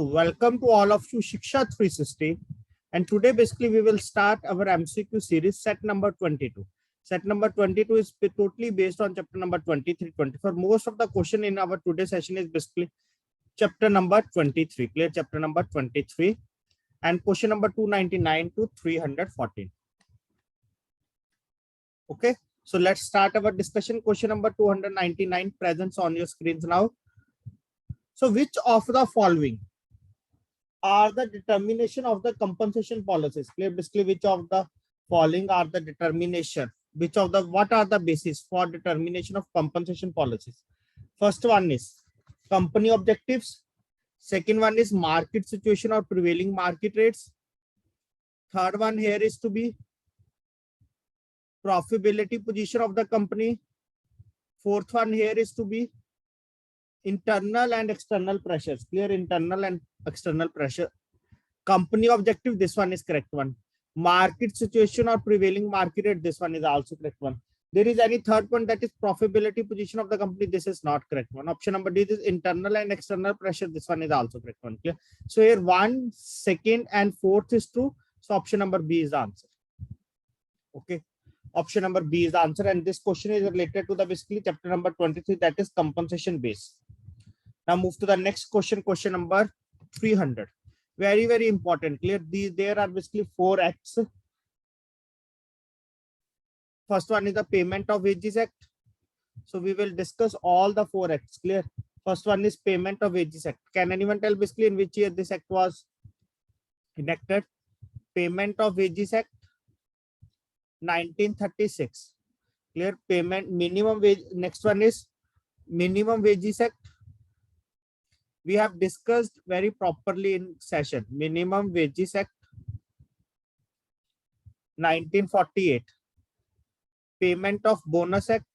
Welcome to all of you, Shiksha 360. And today, basically, we will start our MCQ series, set number 22. Set number 22 is totally based on chapter number 23, 24. Most of the question in our today's session is basically chapter number 23, clear chapter number 23, and question number 299 to 314. Okay, so let's start our discussion. Question number 299 presents on your screens now. So which of the following are the determination of the compensation policies? Clear, basically which of the following are the determination, which of the, what are the basis for determination of compensation policies? First one is company objectives. Second one is market situation or prevailing market rates. Third one here is to be profitability position of the company. Fourth one here is to be internal and external pressures. Clear, internal and external pressure. Company objective, this one is correct one. Market situation or prevailing market rate, this one is also correct one. There is any third one, that is profitability position of the company, this is not correct one. Option number D is internal and external pressure, this one is also correct one. Clear. So here 1, 2nd and 4th is true, so option number B is the answer. Okay, option number B is the answer, and this question is related to the basically chapter number 23, that is compensation base. Now move to the next question, question number 300. Very, very important. Clear, there are basically 4 acts. First one is the Payment of Wages Act. So we will discuss all the 4 acts. Clear. First one is Payment of Wages Act. Can anyone tell basically in which year this act was enacted? Payment of Wages Act, 1936. Clear. Payment minimum wage. Next one is Minimum Wages Act. We have discussed very properly in session. Minimum Wages Act, 1948. Payment of Bonus Act,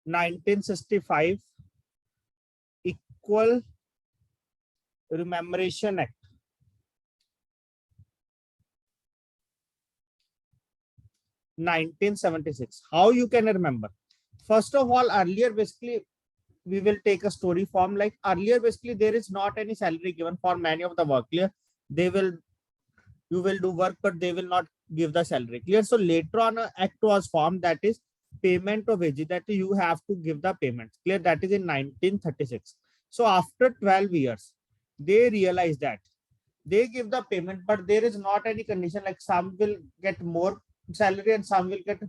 1965. Equal Remuneration Act, 1976. How you can remember? First of all, earlier basically we will take a story form. Like earlier basically there is not any salary given for many of the work. Clear, you will do work but they will not give the salary. Clear. So later on an act was formed, that is Payment of Wages, that you have to give the payments. Clear, that is in 1936. So after 12 years they realize that they give the payment but there is not any condition, like some will get more salary and some will get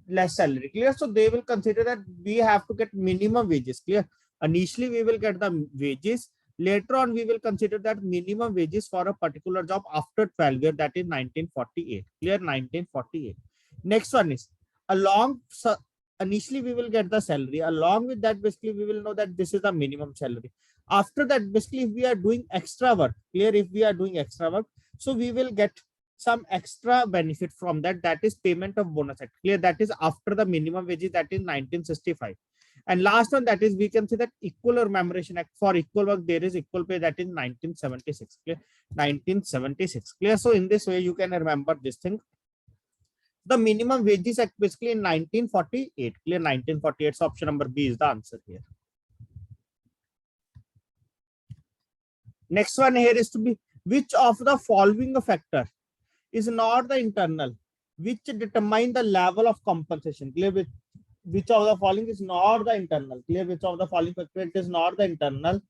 less salary. Clear. So they will consider that we have to get minimum wages. Clear. Initially we will get the wages, later on we will consider that minimum wages for a particular job after 12 years, that is 1948. Clear, 1948. Next one is initially we will get the salary, along with that basically we will know that this is the minimum salary. After that basically if we are doing extra work, clear, if we are doing extra work, so we will get some extra benefit from that, that is Payment of Bonus Act. Clear, that is after the minimum wages, that is 1965. And last one, that is we can say that Equal Remuneration Act, for equal work there is equal pay, that is 1976. Clear, 1976. Clear. So in this way you can remember this thing. The Minimum Wages Act basically in 1948. Clear, 1948. So option number B is the answer here. Next one here is to be, which of the following factor is not the internal, which determine the level of compensation? Clear, which of the following is not the internal? Clear, which of the following factor is not the internal,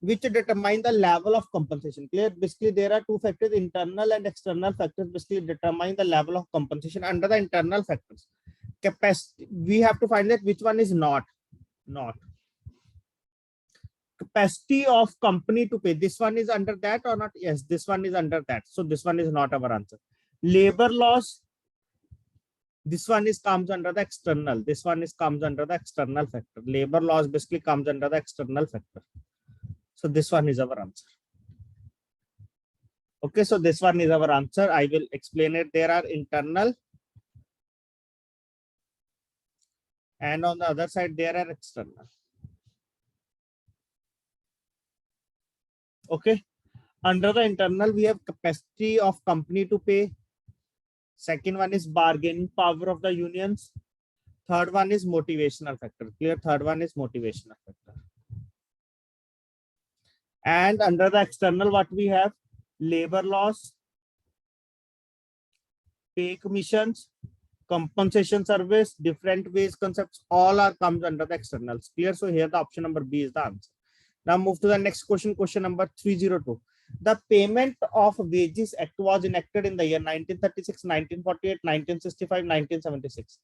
which determine the level of compensation? Clear, basically there are 2 factors, internal and external factors basically determine the level of compensation. Under the internal factors, capacity, we have to find that which one is not. Capacity of company to pay, this one is under that or not? Yes, this one is under that, so this one is not our answer. Labor laws, this one is comes under the external, this one is comes under the external factor. Labor laws basically comes under the external factor, so this one is our answer. Okay, so this one is our answer. I will explain it. There are internal and on the other side there are external. Okay, under the internal we have capacity of company to pay. Second one is bargaining power of the unions. Third one is motivational factor. Clear? Third one is motivational factor. And under the external, what we have? Labor laws, pay commissions, compensation service, different ways concepts, all are comes under the externals. Clear? So here the option number B is the answer. Now move to the next question, question number 302. The Payment of Wages Act was enacted in the year 1936, 1948, 1965, 1976.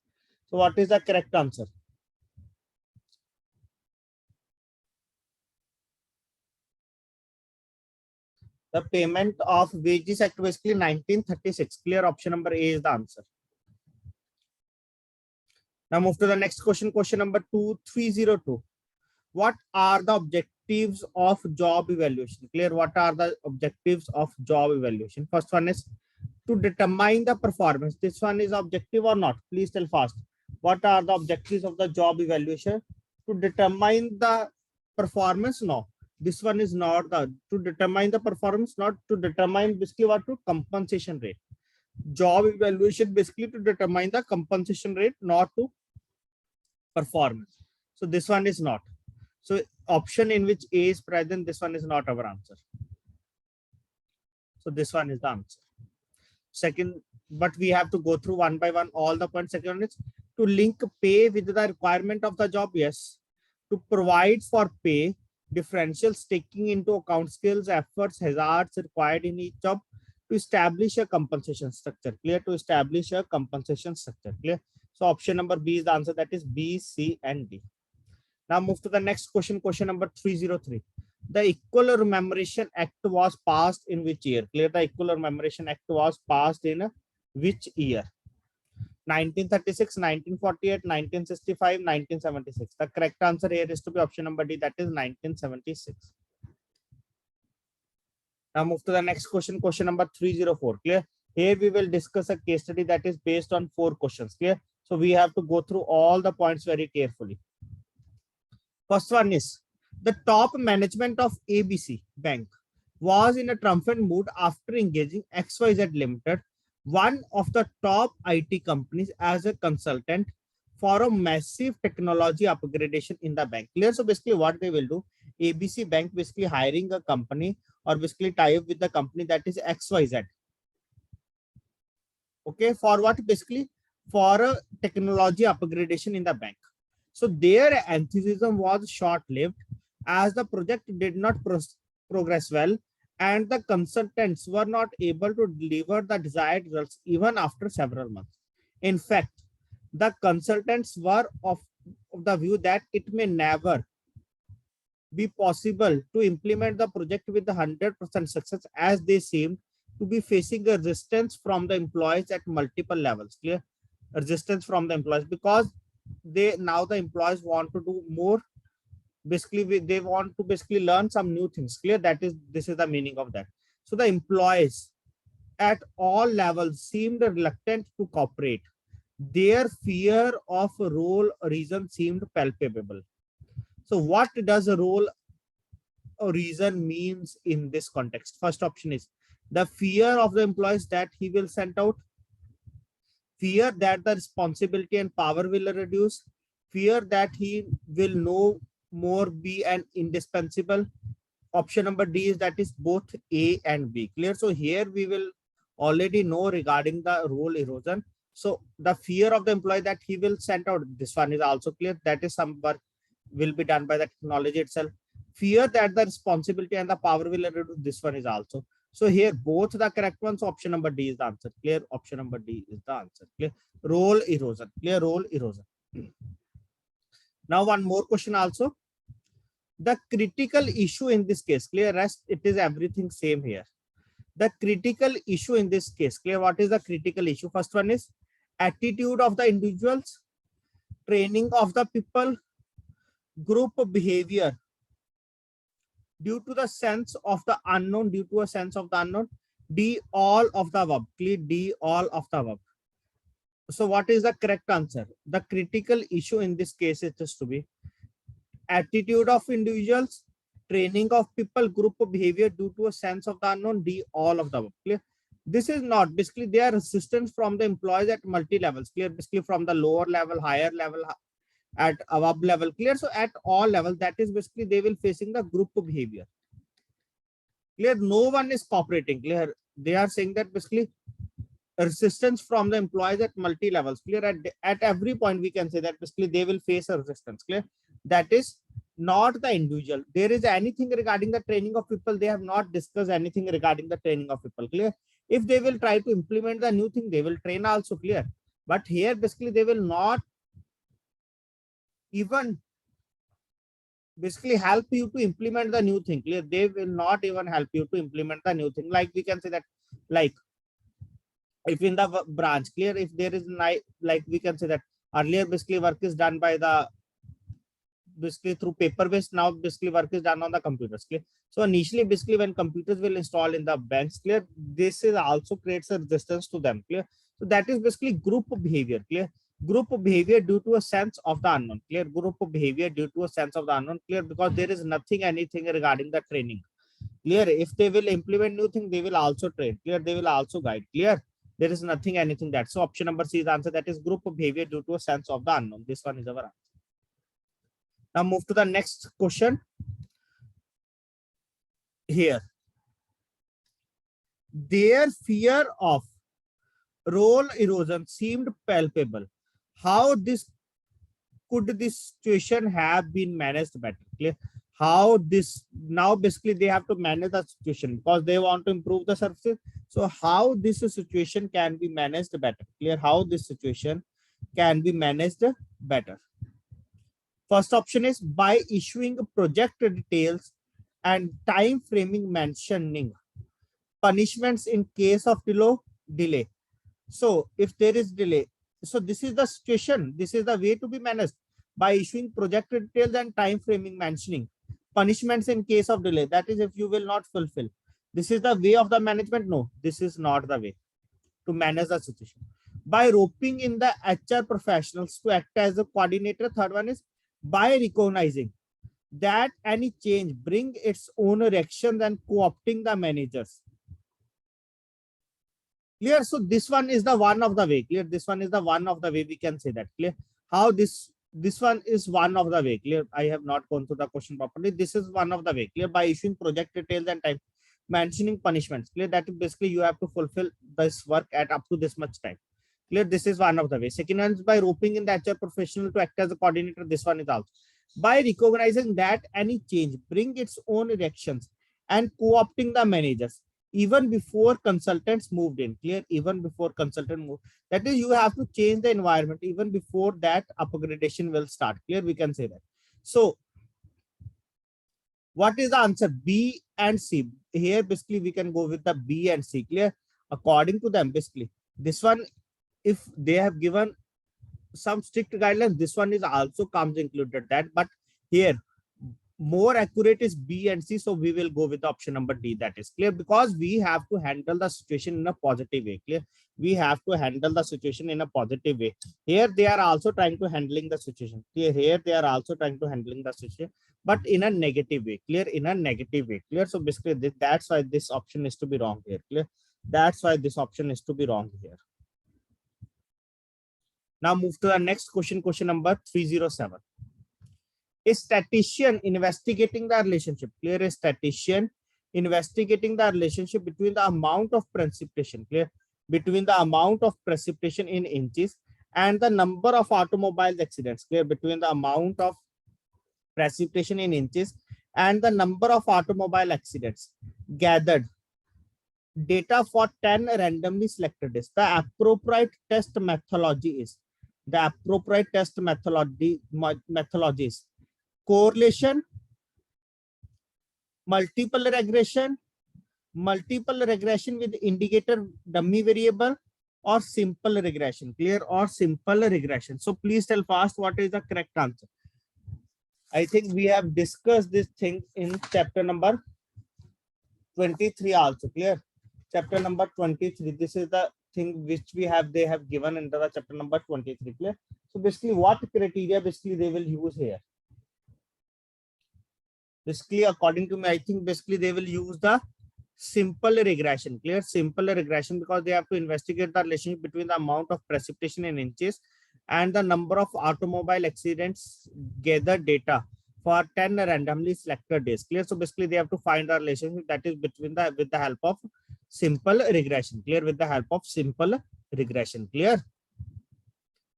So what is the correct answer? The Payment of Wages Act basically 1936. Clear? Option number A is the answer. Now move to the next question, question number 2302. What are the objectives of job evaluation? Clear? What are the objectives of job evaluation? First one is to determine the performance. This one is objective or not? Please tell fast. What are the objectives of the job evaluation? To determine the performance? No. This one is not the to determine the performance, not to determine basically what to compensation rate. Job evaluation basically to determine the compensation rate, not to performance. So this one is not. So option in which A is present, this one is not our answer. So this one is the answer. Second, but we have to go through one by one all the points. Second is to link pay with the requirement of the job. Yes. To provide for pay differentials taking into account skills, efforts, hazards required in each job. To establish a compensation structure. Clear? To establish a compensation structure. Clear? So option number B is the answer. That is B, C, and D. Now move to the next question, question number 303. The Equal Remuneration Act was passed in which year? Clear? The Equal Remuneration Act was passed in which year? 1936, 1948, 1965, 1976. The correct answer here is to be option number D. That is 1976. Now move to the next question, question number 304. Clear? Here we will discuss a case study that is based on 4 questions. Clear? So we have to go through all the points very carefully. First one is the top management of ABC Bank was in a triumphant mood after engaging XYZ Limited, one of the top IT companies, as a consultant for a massive technology upgradation in the bank. Clear? So basically what they will do, ABC Bank basically hiring a company or basically tie up with the company that is XYZ. Okay, for what? Basically for a technology upgradation in the bank. So their enthusiasm was short-lived as the project did not progress well and the consultants were not able to deliver the desired results even after several months. In fact, the consultants were of the view that it may never be possible to implement the project with the 100% success, as they seemed to be facing a resistance from the employees at multiple levels. Clear? Resistance from the employees because the employees want to do more. Basically they want to basically learn some new things. Clear? This is the meaning of that. So the employees at all levels seemed reluctant to cooperate. Their fear of role reason seemed palpable. So what does a role or reason means in this context? First option is the fear of the employees that he will send out, fear that the responsibility and power will reduce, fear that he will no more be an indispensable. Option number D is that is both A and B. Clear? So here we will already know regarding the role erosion. So the fear of the employee that he will send out, this one is also clear. That is some work will be done by the technology itself. Fear that the responsibility and the power will reduce, this one is also. So here both the correct ones. Option number D is the answer. Clear? Option number D is the answer. Clear? Role erosion. Clear? Role erosion. Now one more question also. The critical issue in this case, clear? Rest it is everything same here. The critical issue in this case, clear? What is the critical issue? First one is attitude of the individuals, training of the people, group behavior due to the sense of the unknown, due to a sense of the unknown. D, all of the above. Clear? D, all of the above. So what is the correct answer? The critical issue in this case is just to be attitude of individuals, training of people, group behavior due to a sense of the unknown. D, all of the above. Clear? This is not basically they are assistants from the employees at multi levels, clear, basically from the lower level, higher level, at above level, clear. So at all levels, that is basically they will facing the group behavior, clear. No one is cooperating, clear. They are saying that basically resistance from the employees at multi levels, clear. At every point we can say that basically they will face a resistance, clear. That is not the individual. There is anything regarding the training of people, they have not discussed anything regarding the training of people, clear. If they will try to implement the new thing, they will train also, clear. But here basically they will not even basically help you to implement the new thing, clear. They will not even help you to implement the new thing. Like we can say that, like if in the branch, clear, if there is like we can say that earlier basically work is done by the basically through paper based, now basically work is done on the computers, clear. So initially basically when computers will install in the banks, clear, this is also creates a resistance to them, clear. So that is basically group behavior, clear. Group behavior due to a sense of the unknown, clear. Group behavior due to a sense of the unknown, clear, because there is nothing anything regarding the training, clear. If they will implement new thing, they will also train, clear. They will also guide, clear. There is nothing anything that. So option number C is the answer, that is group behavior due to a sense of the unknown. This one is our answer. Now move to the next question here. Their fear of role erosion seemed palpable. How could this situation have been managed better? Clear? How this now basically they have to manage the situation because they want to improve the services. So how this situation can be managed better? Clear? How this situation can be managed better? First option is by issuing project details and time framing mentioning punishments in case of delay. So if there is delay, so this is the situation, this is the way to be managed by issuing project details and time framing mentioning punishments in case of delay. That is if you will not fulfill. This is the way of the management. No, this is not the way to manage the situation. By roping in the HR professionals to act as a coordinator. Third one is by recognizing that any change bring its own reactions and co-opting the managers. Clear? So this one is the one of the way, clear. This one is the one of the way we can say that, clear. How this one is one of the way, clear. I have not gone through the question properly. This is one of the way, clear. By issuing project details and time mentioning punishments, clear. That is basically you have to fulfill this work at up to this much time, clear. This is one of the way. Second one is by roping in the HR professional to act as a coordinator. This one is also by recognizing that any change bring its own reactions and co-opting the managers even before consultants moved in, clear. Even before consultant move, that is you have to change the environment even before that upgradation will start, clear. We can say that. So what is the answer? B and C. Here basically we can go with the B and C, clear. According to them, basically this one, if they have given some strict guidelines, this one is also comes included that, but here more accurate is B and C. So we will go with the option number D, that is clear, because we have to handle the situation in a positive way, clear. We have to handle the situation in a positive way. Here they are also trying to handling the situation, clear. Here they are also trying to handling the situation, but in a negative way, clear. In a negative way, clear. So basically that's why this option is to be wrong here, clear. That's why this option is to be wrong here. Now move to the next question, question number 307. A statistician investigating the relationship, clear. A statistician investigating the relationship between the amount of precipitation, clear, between the amount of precipitation in inches and the number of automobile accidents, clear, between the amount of precipitation in inches and the number of automobile accidents, gathered data for 10 randomly selected days. The appropriate test methodology is is correlation, multiple regression with indicator dummy variable, or simple regression, clear, or simple regression. So please tell fast what is the correct answer. I think we have discussed this thing in chapter number 23 also, clear. Chapter number 23, this is the thing which we have, they have given into the chapter number 23, clear. So basically what criteria basically they will use here? Basically according to me, I think basically they will use the simple regression. Clear? Simple regression, because they have to investigate the relationship between the amount of precipitation in inches and the number of automobile accidents, gather data for 10 randomly selected days. Clear? So basically they have to find the relationship that is between the, with the help of simple regression. Clear? With the help of simple regression. Clear?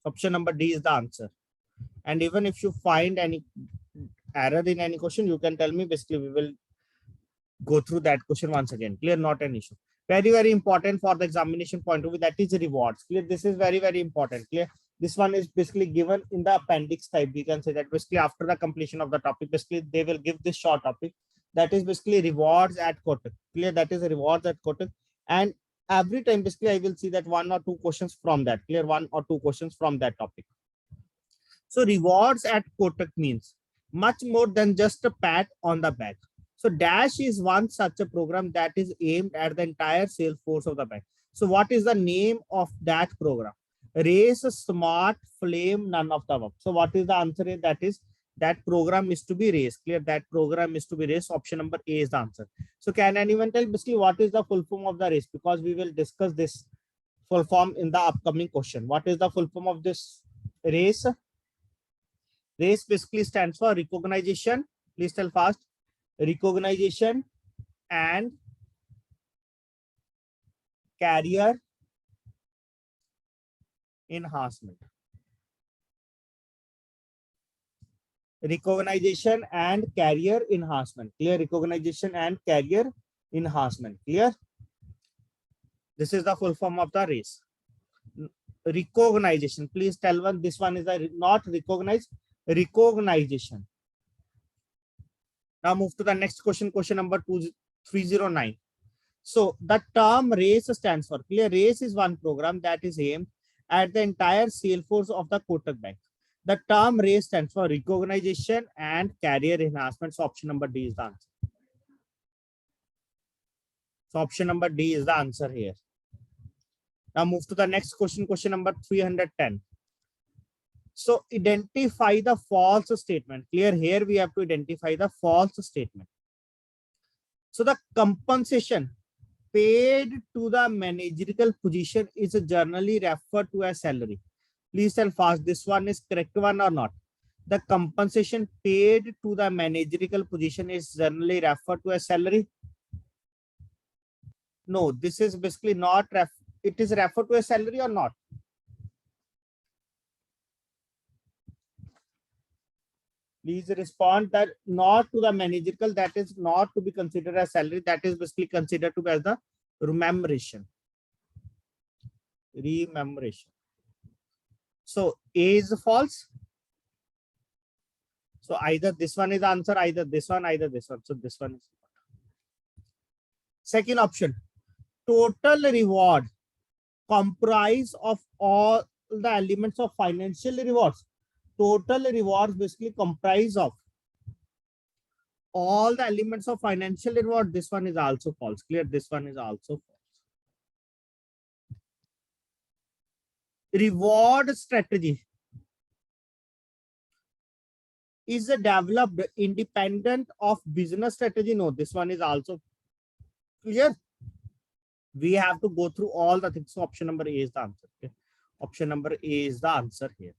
Option number D is the answer. And even if you find any error in any question, you can tell me. Basically we will go through that question once again. Clear? Not an issue. Very, very important for the examination point of view, that is rewards. Clear? This is very, very important. Clear? This one is basically given in the appendix type. We can say that basically after the completion of the topic, basically they will give this short topic, that is basically rewards at Kotak. Clear? That is rewards at Kotak. And every time basically I will see that one or two questions from that. Clear? One or two questions from that topic. So rewards at Kotak means much more than just a pat on the back. So Dash is one such a program that is aimed at the entire sales force of the bank. So what is the name of that program? Race, Smart, Flame, none of the above. So what is the answer? That is, that program is to be raised. Clear? That program is to be raised. Option number A is the answer. So can anyone tell basically what is the full form of the race? Because we will discuss this full form in the upcoming question. What is the full form of this race? Race basically stands for recognition. Please tell fast. Recognition and career enhancement. Recognition and career enhancement. Clear? Recognition and career enhancement. Clear? This is the full form of the race. Recognition. Please tell one. This one is a not recognized. Recognition. Now move to the next question. Question number 309. So the term race stands for. Clear? Race is one program that is aimed at the entire sales force of the Kotak Bank. The term race stands for recognition and career enhancement. So option number D is the answer. So option number D is the answer here. Now move to the next question. Question number 310. So identify the false statement. Clear? Here we have to identify the false statement. So the compensation paid to the managerial position is generally referred to as salary. Please tell fast, this one is correct one or not? The compensation paid to the managerial position is generally referred to as salary. No, this is basically not it is referred to as salary or not? Please respond that not to the managerial, that is not to be considered as salary, that is basically considered to be as the remuneration. Remuneration. So A is false. So either this one is the answer, either this one, either this one. So this one is second option. Total reward comprise of all the elements of financial rewards. Total rewards basically comprise of all the elements of financial reward. This one is also false. Clear? This one is also false. Reward strategy is developed independent of business strategy. No, this one is also clear. We have to go through all the things. So option number A is the answer. Okay? Option number A is the answer here.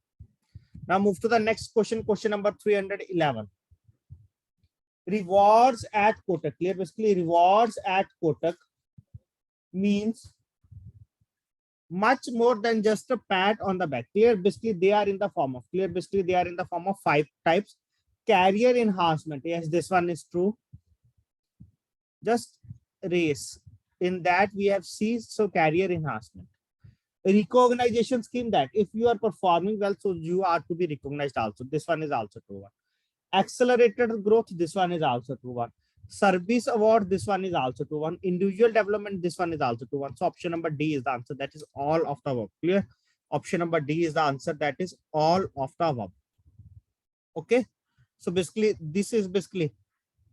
Now move to the next question. Question number 311. Rewards at Kotak. Clear? Basically rewards at Kotak means much more than just a pat on the back. Clear? Basically they are in the form of, clear? Basically they are in the form of 5 types. Career enhancement. Yes, this one is true. Just race. In that we have C, so career enhancement. Recognition scheme, that if you are performing well, so you are to be recognized also. This one is also true one. Accelerated growth, this one is also true one. Service award, this one is also true one. Individual development, this one is also true one. So option number D is the answer. That is all of the above. Clear? Option number D is the answer. That is all of the above. Okay. So basically this is basically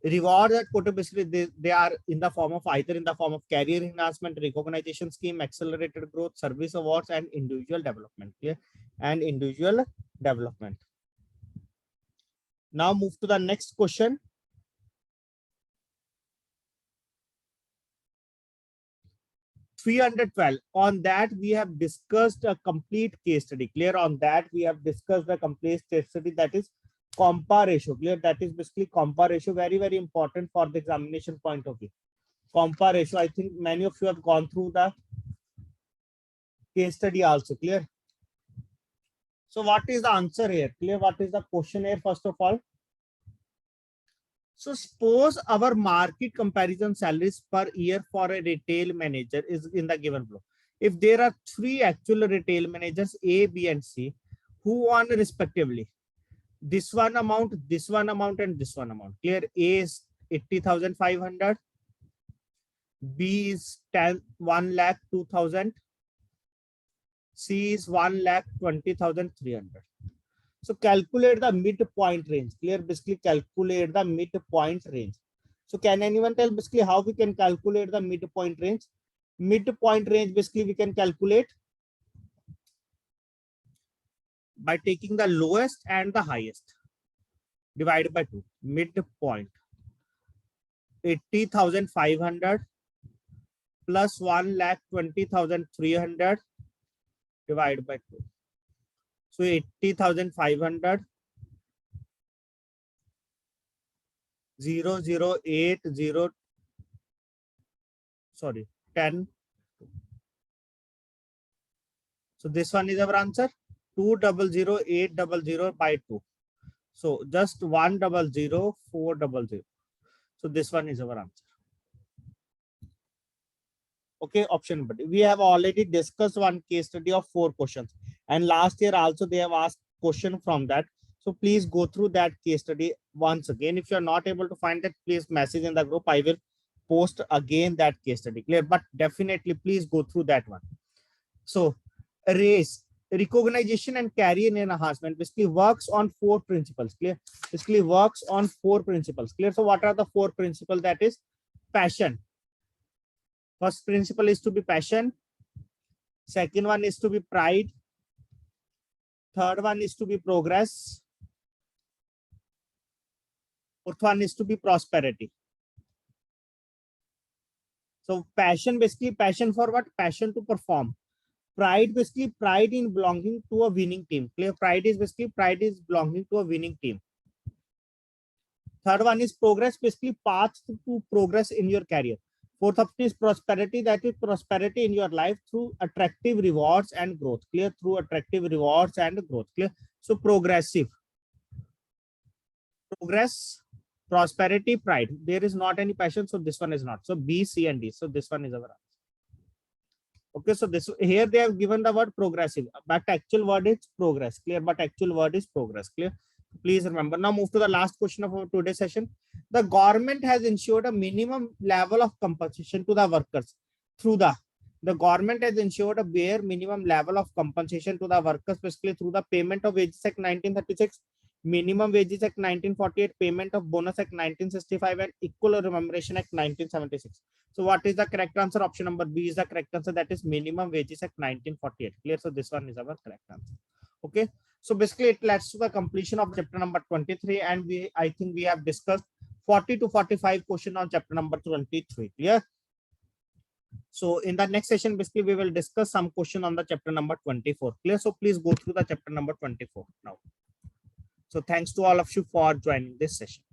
reward at Kotak. Basically they are in the form of either in the form of career enhancement, recognition scheme, accelerated growth, service awards, and individual development. Clear? And individual development. Now move to the next question. 312. On that, we have discussed a complete case study. Clear? On that, we have discussed a complete case study, that is compa ratio. Clear? That is basically compa ratio. Very, very important for the examination point of view. Compa ratio. I think many of you have gone through the case study also. Clear? So what is the answer here? Clear? What is the question here, first of all? So suppose our market comparison salaries per year for a retail manager is in the given below. If there are three actual retail managers, A, B, and C, who earn respectively this one amount, and this one amount. Clear? A is 80,500, B is 1,02,000, C is 1,20,300. So calculate the midpoint range. Clear? Basically calculate the midpoint range. So can anyone tell basically how we can calculate the midpoint range? Midpoint range basically we can calculate by taking the lowest and the highest divided by 2. Midpoint 80,500 plus 1,20,300 divided by 2. So 80,500 0,080 sorry 10. So this one is our answer. 2,008,000 by 2. So just 1,004,000. So this one is our answer. Okay, option B. We have already discussed one case study of 4 questions, and last year also they have asked question from that. So please go through that case study once again. If you are not able to find that, please message in the group. I will post again that case study. Clear? But definitely please go through that one. So race, recognition and career enhancement basically works on 4 principles. Clear? Basically works on 4 principles. Clear? So what are the 4 principles? That is passion. First principle is to be passion. Second one is to be pride. Third one is to be progress. Fourth one is to be prosperity. So passion, basically passion for what? Passion to perform. Pride, basically pride in belonging to a winning team. Clear? Pride is basically pride is belonging to a winning team. Third one is progress, basically path to progress in your career. Fourth option is prosperity, that is prosperity in your life through attractive rewards and growth. Clear? Through attractive rewards and growth. Clear? So progressive. Progress, prosperity, pride. There is not any passion, so this one is not. So B, C, and D. So this one is our answer. Okay, so this here they have given the word progressive, but actual word is progress. Clear? But actual word is progress. Clear? Please remember. Now move to the last question of our today's session. The government has ensured a minimum level of compensation to the workers through the government has ensured a bare minimum level of compensation to the workers, basically through the payment of Wages Act 1936, Minimum Wages Act 1948, Payment of Bonus Act 1965, and Equal Remuneration Act 1976. So what is the correct answer? Option number B is the correct answer. That is Minimum Wages Act 1948. Clear? So this one is our correct answer. Okay. So basically it leads to the completion of chapter number 23, and I think we have discussed 40 to 45 question on chapter number 23. Clear? So in the next session, basically we will discuss some question on the chapter number 24. Clear? So please go through the chapter number 24 now. So thanks to all of you for joining this session.